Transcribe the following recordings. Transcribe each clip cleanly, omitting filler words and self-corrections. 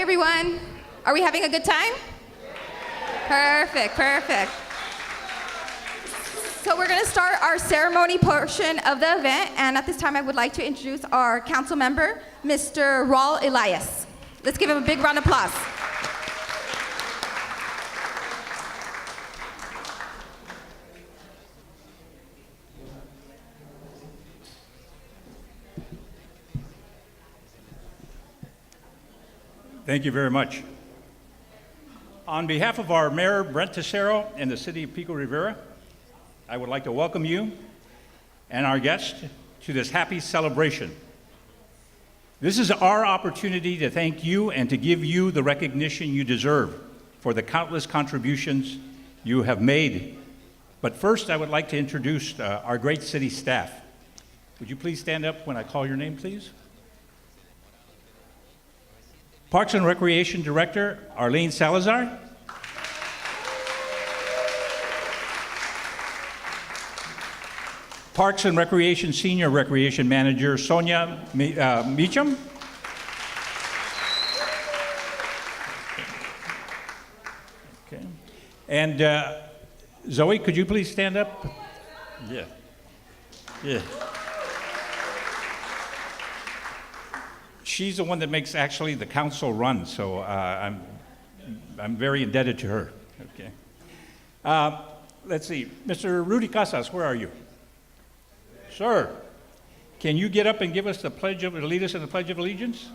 everyone. Are we having a good time? Perfect, perfect. So we're going to start our ceremony portion of the event, and at this time I would like to introduce our council member, Mr. Raul Elias. Let's give him a big round of applause. Thank you very much. On behalf of our Mayor, Brent Tessero, and the City of Pico Rivera, I would like to welcome you and our guests to this happy celebration. This is our opportunity to thank you and to give you the recognition you deserve for the countless contributions you have made. But first, I would like to introduce our great city staff. Would you please stand up when I call your name, please? Parks and Recreation Director, Arlene Salazar. Parks and Recreation Senior Recreation Manager, Sonia Meacham. Okay. And Zoe, could you please stand up? Yeah. Yeah. She's the one that makes actually the council run, so I'm very indebted to her. Okay. Let's see, Mr. Rudy Casas, where are you? Sir, can you get up and give us lead us in the Pledge of Allegiance?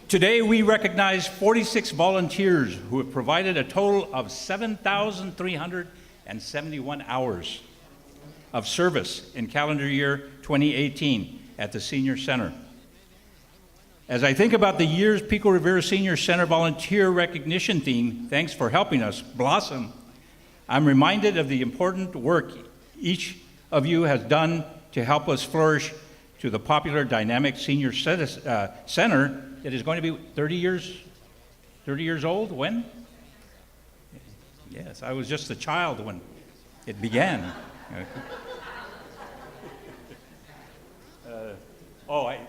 Today, we recognize 46 volunteers who have provided a total of 7,371 hours of service in calendar year 2018 at the Senior Center. As I think about the year's Pico Rivera Senior Center volunteer recognition theme, thanks for helping us blossom, I'm reminded of the important work each of you has done to help us flourish to the popular dynamic Senior Center that is going to be 30 years old. When? Yes, I was just a child when it began. I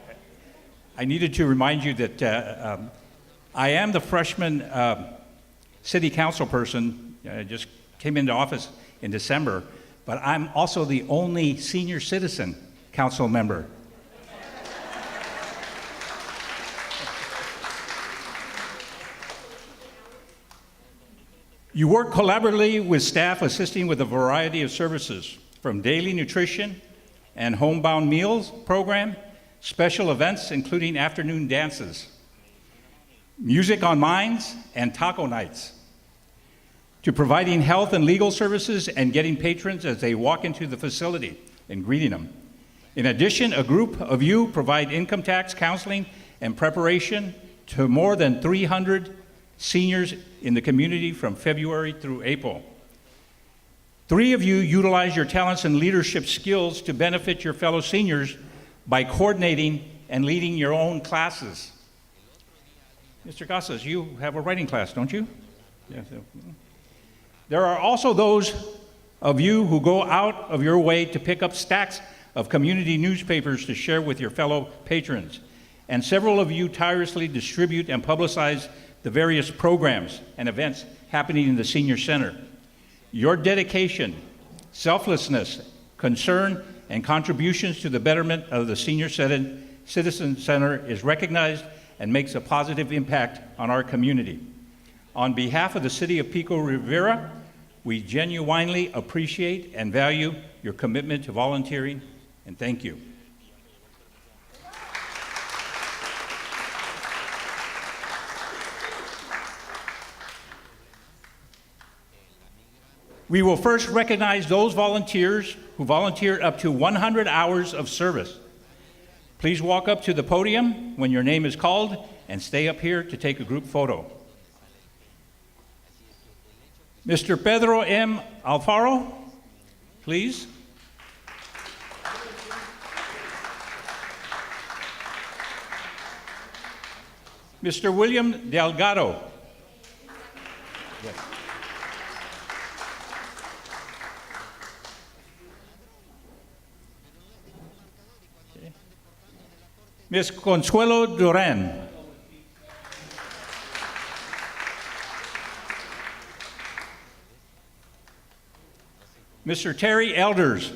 needed to remind you that I am the freshman city council person. I just came into office in December, but I'm also the only senior citizen council member. You work collaboratively with staff assisting with a variety of services, from daily nutrition and homebound meals program, special events including afternoon dances, music on minds, and taco nights, to providing health and legal services and getting patrons as they walk into the facility and greeting them. In addition, a group of you provide income tax counseling and preparation to more than 300 seniors in the community from February through April. 3 of you utilize your talents and leadership skills to benefit your fellow seniors by coordinating and leading your own classes. Mr. Casas, you have a writing class, don't you? Yes. There are also those of you who go out of your way to pick up stacks of community newspapers to share with your fellow patrons. And several of you tirelessly distribute and publicize the various programs and events happening in the Senior Center. Your dedication, selflessness, concern, and contributions to the betterment of the Senior Citizen Center is recognized and makes a positive impact on our community. On behalf of the City of Pico Rivera, We genuinely appreciate and value your commitment to volunteering, and thank you. We will first recognize those volunteers who volunteered up to 100 hours of service. Please walk up to the podium when your name is called and stay up here to take a group photo. Mr. Pedro M. Alfaro, please. Mr. William Delgado. Yes. Okay. Ms. Consuelo Duran. Mr. Terry Elders.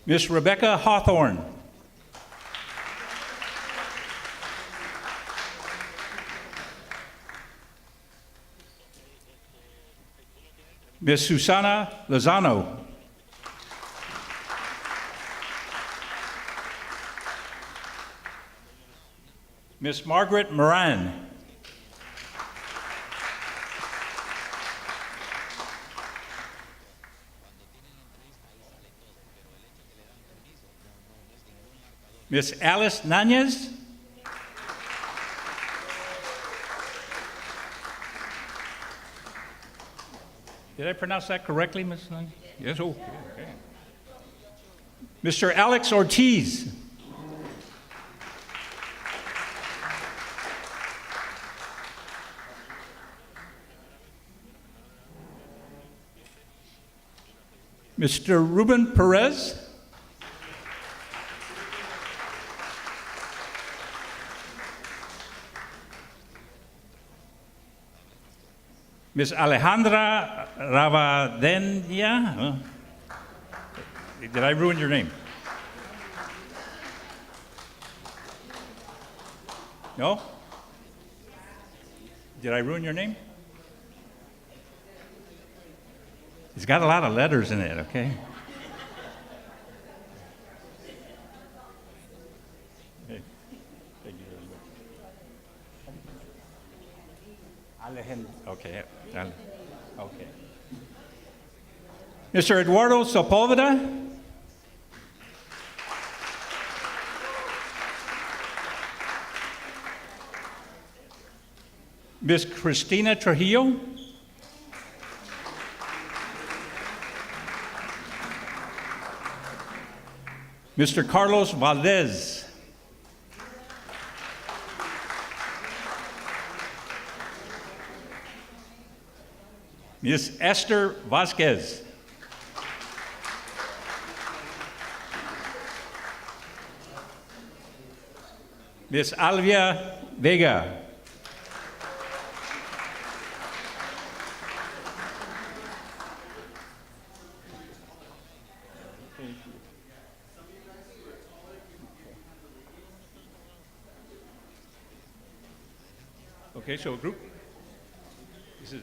Ms. Rebecca Hawthorne. Ms. Susana Lozano. Ms. Margaret Moran. Ms. Alice Nanez. Did I pronounce that correctly, Ms. Nanez? Yes, okay. Mr. Alex Ortiz. Mr. Ruben Perez. Ms. Alejandra Ravadenia. Did I ruin your name? No? Did I ruin your name? It's got a lot of letters in it, okay? Hey, thank you very much. Alejandro, okay, okay. Mr. Eduardo Sepulveda. Ms. Cristina Trujillo. Mr. Carlos Valdez. Ms. Esther Vasquez. Ms. Alvia Vega. Okay, so a group. This is.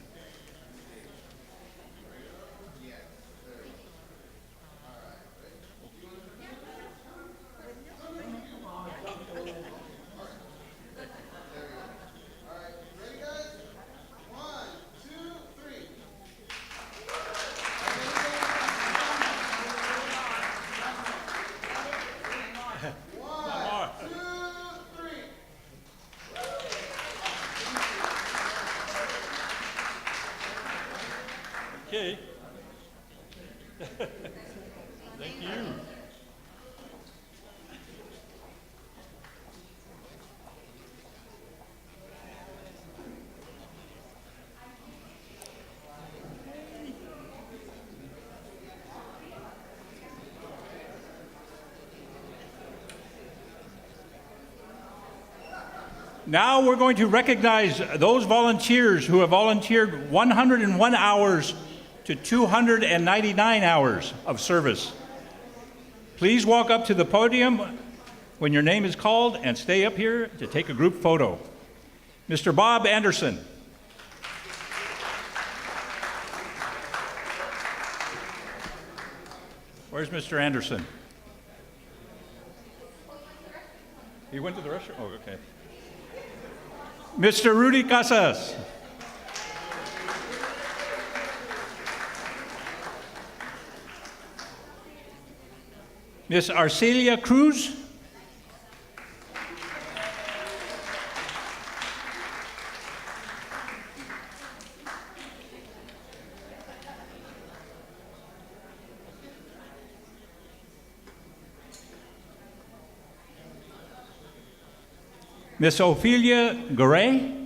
Okay. Thank you. Now we're going to recognize those volunteers who have volunteered 101 hours to 299 hours of service. Please walk up to the podium when your name is called and stay up here to take a group photo. Mr. Bob Anderson. Where's Mr. Anderson? He went to the restroom? Oh, okay. Mr. Rudy Casas. Miss Arcelia Cruz. Miss Ophelia Garay.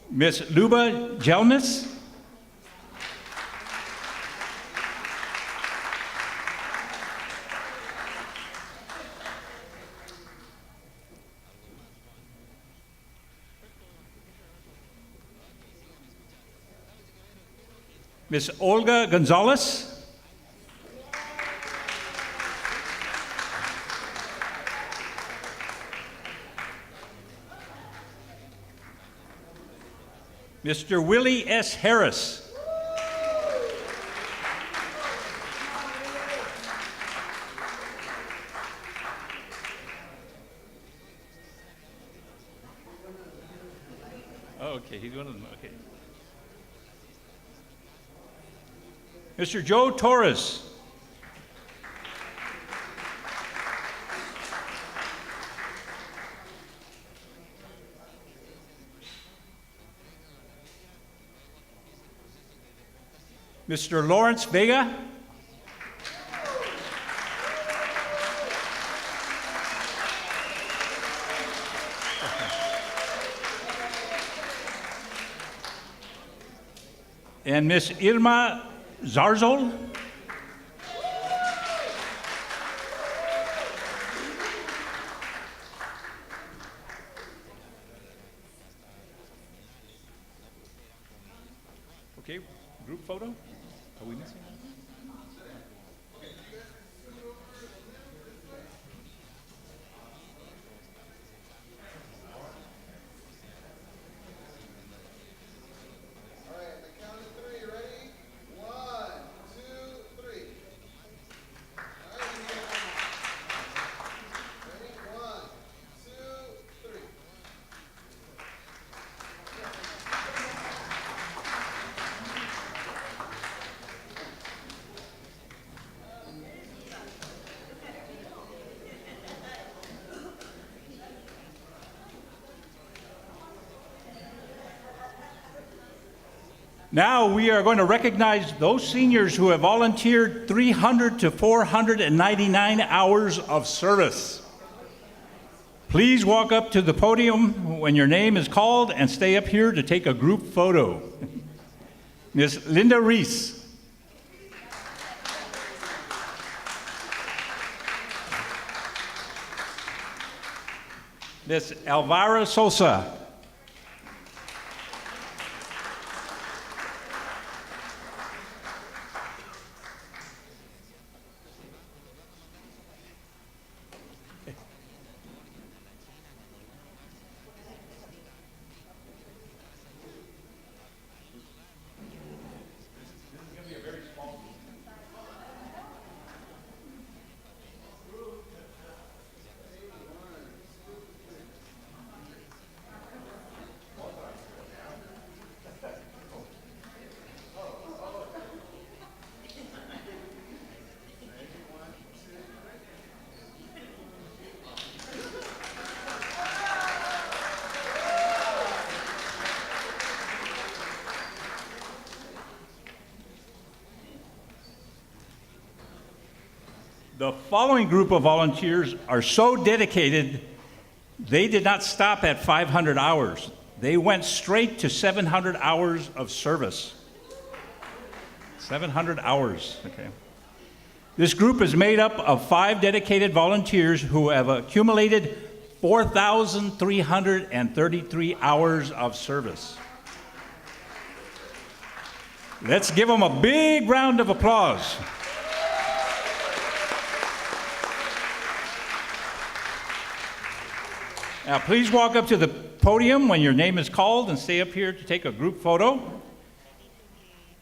Miss Luba Jelmis. Miss Olga Gonzalez. Mr. Willie S. Harris. Oh, okay, he's one of them, okay. Mr. Joe Torres. Mr. Lawrence Vega. And Miss Irma Zarzol. Okay, group photo? Are we missing one? Now we are going to recognize those seniors who have volunteered 300 to 499 hours of service. Please walk up to the podium when your name is called and stay up here to take a group photo. Ms. Linda Reese. Ms. Elvira Sosa. The following group of volunteers are so dedicated, they did not stop at 500 hours. They went straight to 700 hours of service. 700 hours, okay. This group is made up of 5 dedicated volunteers who have accumulated 4,333 hours of service. Let's give them a big round of applause. Now, please walk up to the podium when your name is called and stay up here to take a group photo.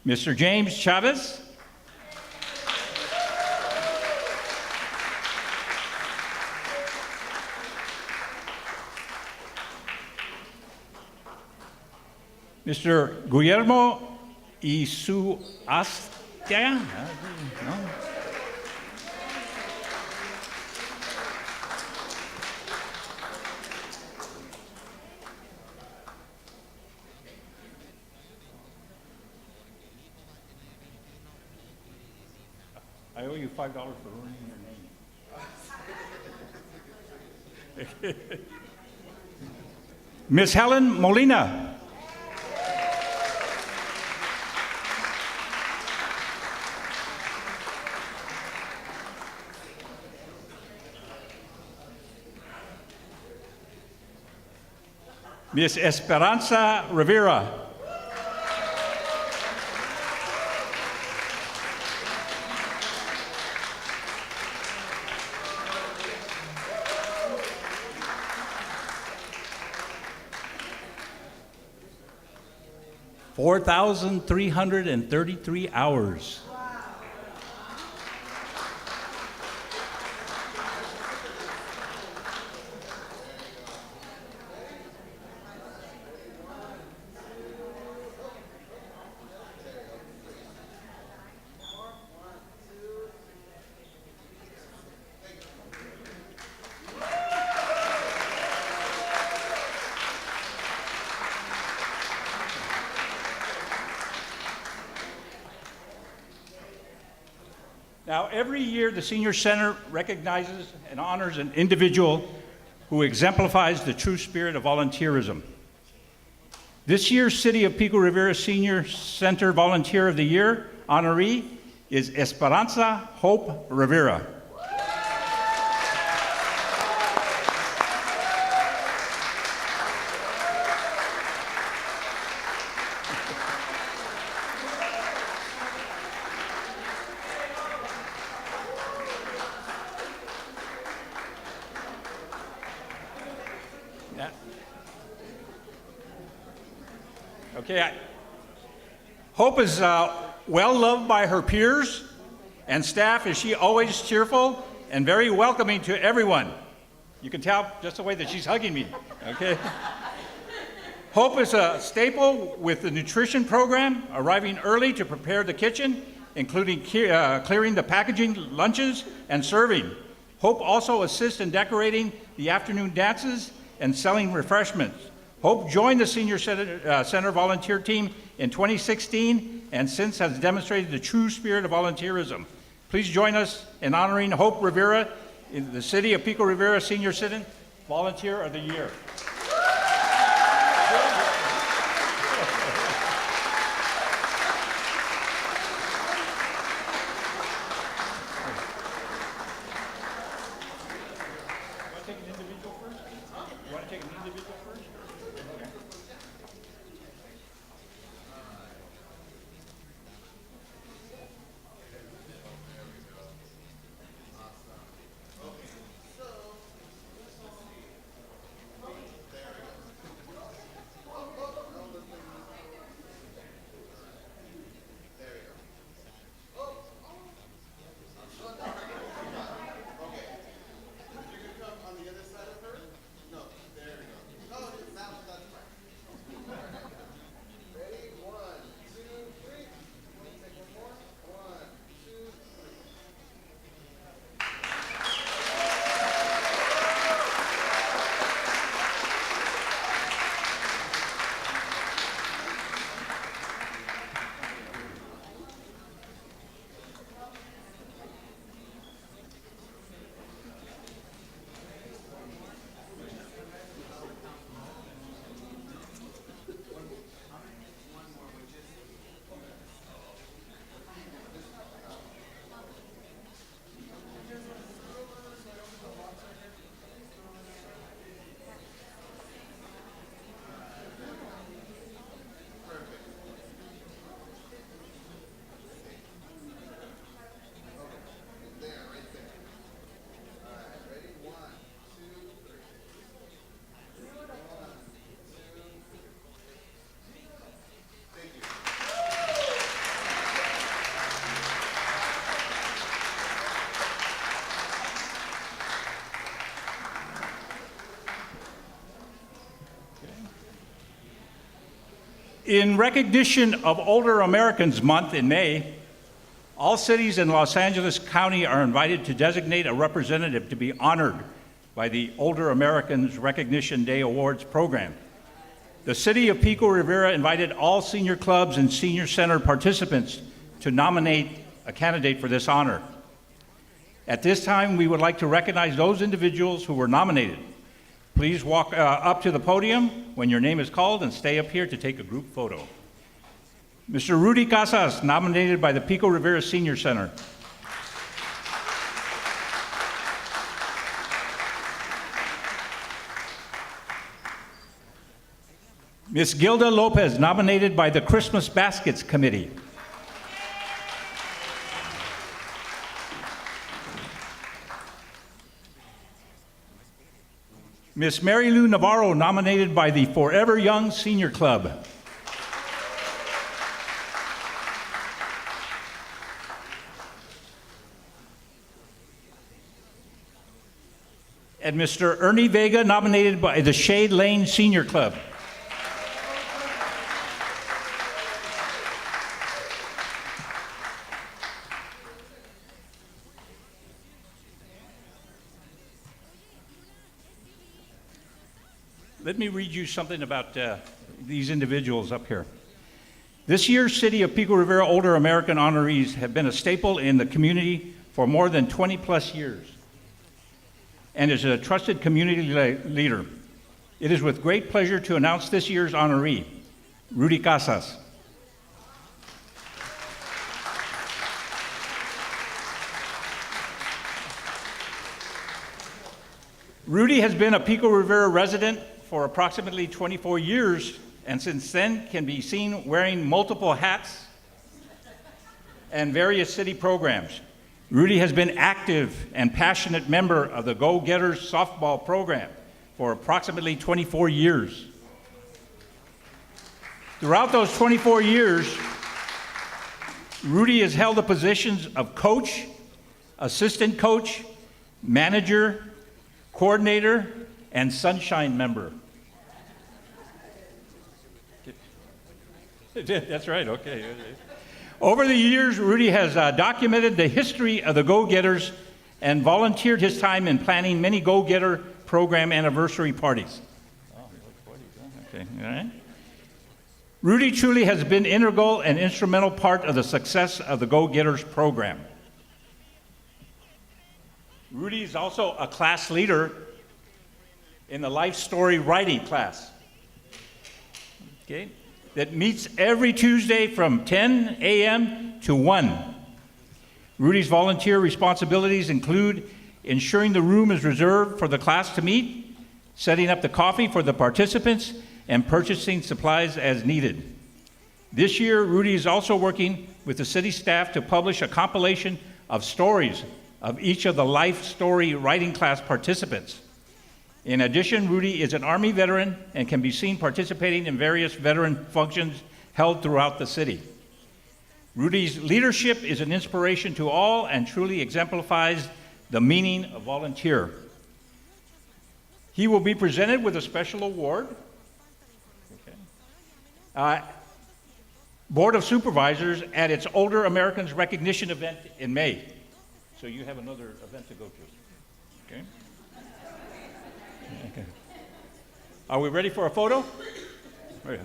Mr. James Chavez. Mr. Guillermo Isuastia. No? I owe you $5 for ruining your name. Miss Helen Molina. Miss Esperanza Rivera. Wow. 4,333 hours. Now, every year, the Senior Center recognizes and honors an individual who exemplifies the true spirit of volunteerism. This year's City of Pico Rivera Senior Center Volunteer of the Year honoree is Esperanza Hope Rivera. Okay, Hope is well loved by her peers and staff, as she always cheerful and very welcoming to everyone. You can tell just the way that she's hugging me, okay? Hope is a staple with the nutrition program, arriving early to prepare the kitchen, including clearing the packaging, lunches, and serving. Hope also assists in decorating the afternoon dances and selling refreshments. Hope joined the Senior Center volunteer team in 2016 and since has demonstrated the true spirit of volunteerism. Please join us in honoring Hope Rivera in the City of Pico Rivera Senior Center Volunteer of the Year. In recognition of Older Americans Month in May, all cities in Los Angeles County are invited to designate a representative to be honored by the Older Americans Recognition Day Awards program. The city of Pico Rivera invited all senior clubs and senior center participants to nominate a candidate for this honor. At this time, we would like to recognize those individuals who were nominated. Please walk up to the podium when your name is called and stay up here to take a group photo. Mr. Rudy Casas, nominated by the Pico Rivera Senior Center. Ms. Gilda Lopez, nominated by the Christmas Baskets Committee. Ms. Mary Lou Navarro, nominated by the Forever Young Senior Club. And Mr. Ernie Vega, nominated by the Shade Lane Senior Club. Let me read you something about these individuals up here. This year's City of Pico Rivera Older American honorees have been a staple in the community for more than 20 plus years and is a trusted community leader. It is with great pleasure to announce this year's honoree, Rudy Casas. Rudy has been a Pico Rivera resident for approximately 24 years, and since then can be seen wearing multiple hats and various city programs. Rudy has been active and passionate member of the Go Getters softball program for approximately 24 years. Throughout those 24 years, Rudy has held the positions of coach, assistant coach, manager, coordinator, and sunshine member. That's right, okay. Over the years, Rudy has documented the history of the Go-Getters and volunteered his time in planning many Go-Getter program anniversary parties. Okay, all right. Rudy truly has been integral and instrumental part of the success of the Go-Getters program. Rudy is also a class leader in the life story writing class, okay, that meets every Tuesday from 10 a.m. to 1. Rudy's volunteer responsibilities include ensuring the room is reserved for the class to meet, setting up the coffee for the participants, and purchasing supplies as needed. This year, Rudy is also working with the city staff to publish a compilation of stories of each of the life story writing class participants. In addition, Rudy is an Army veteran and can be seen participating in various veteran functions held throughout the city. Rudy's leadership is an inspiration to all and truly exemplifies the meaning of volunteer. He will be presented with a special award. Okay. Board of Supervisors at its Older Americans Recognition event in May. So you have another event to go to. Okay? Okay. Are we ready for a photo? Oh, yeah.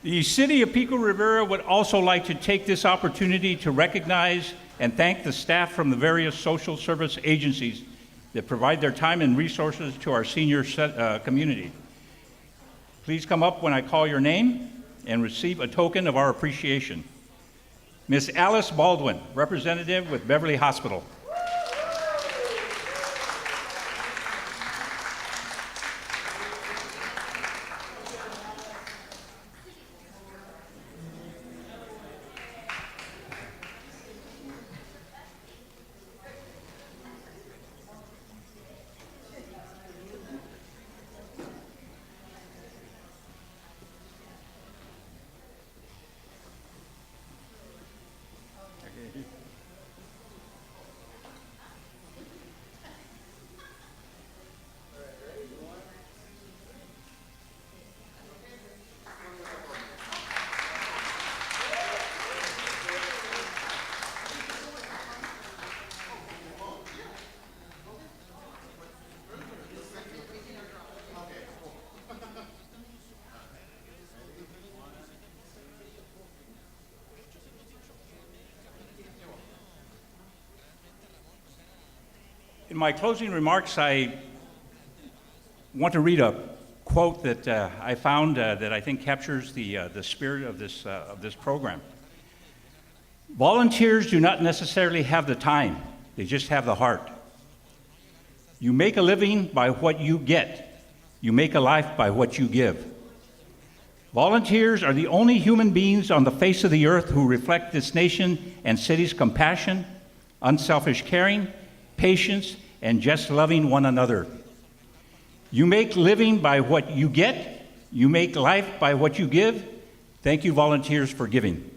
The City of Pico Rivera would also like to take this opportunity to recognize and thank the staff from the various social service agencies that provide their time and resources to our senior community. Please come up when I call your name and receive a token of our appreciation. Ms. Alice Baldwin, representative with Beverly Hospital. In my closing remarks, I want to read a quote that I found that I think captures the spirit of this program. Volunteers do not necessarily have the time, they just have the heart. You make a living by what you get. You make a life by what you give. Volunteers are the only human beings on the face of the earth who reflect this nation and city's compassion, unselfish caring, patience, and just loving one another. You make living by what you get. You make life by what you give. Thank you, volunteers, for giving.